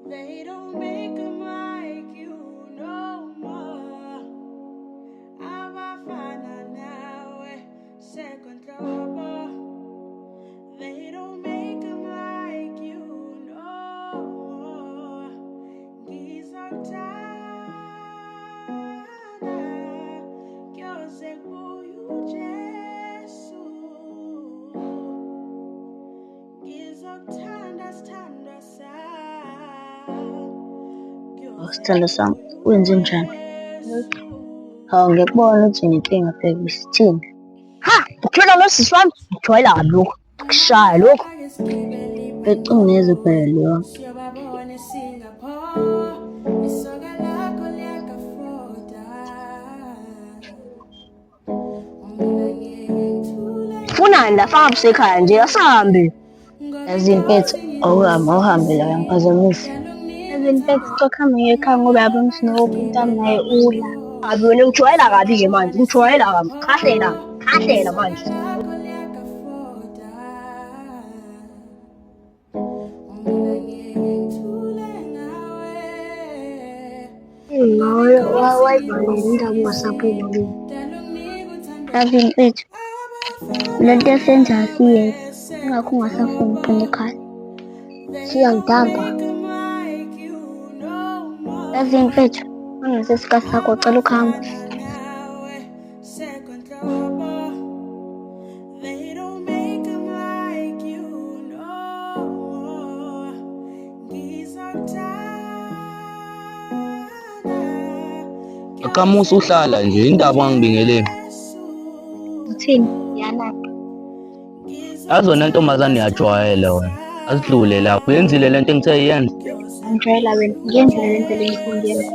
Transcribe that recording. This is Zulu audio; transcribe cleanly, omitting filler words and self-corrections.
They don't make them like you no more. Abafana nawe sekonhlobo. They don't make them like you no more. Ngizokuthanda kuyoze kuye uJesu. Ngizokuthanda sithandwa Sithando sami, wenze njani? Hawu, ngiyakubona ukuthi unenkinga bheki, sithini? Ha! Ukhuluma nosisi wami, ngijwayela kabi lokhu, kushaya lokhu. Ecingeze phela leyo. siyobabona eSingapore, isoka lakho liyakafroda. Mina ngeke ngithule Funani la faka busekhaya nje, asahambe. Yazi impethu, awuhambe la uyangiphazamisa. Yazi impethu, kuhamba ngekhaya ngoba yabo ngisinokho intamo naye ula. Abi wena ujwayela kabi-ke manje, ujwayela kabi. Khahlela manje. lakho liyakafroda. Mina ngeke ngithule ngawe. Wayivalele indaba ungasaphuma kuyo. Dala unginike uthando Yazi impethu, le nto esenzayo siyeke. Ingakho ungasafuni ukuphuma ekhaya. Siyangidamba. Yazi mfethu, angasesikhathi sakho cela ukuhamba. Akamusa uhlala nje indaba angibingeleni. Uthini? Yanapha. Yazi wena ntombazane yajwayela wena. Asidlule lapho. Uyenzile lento engithe yenza. Angijwayela wena. Ngiyenzile lento le ngifuna ukuyenza.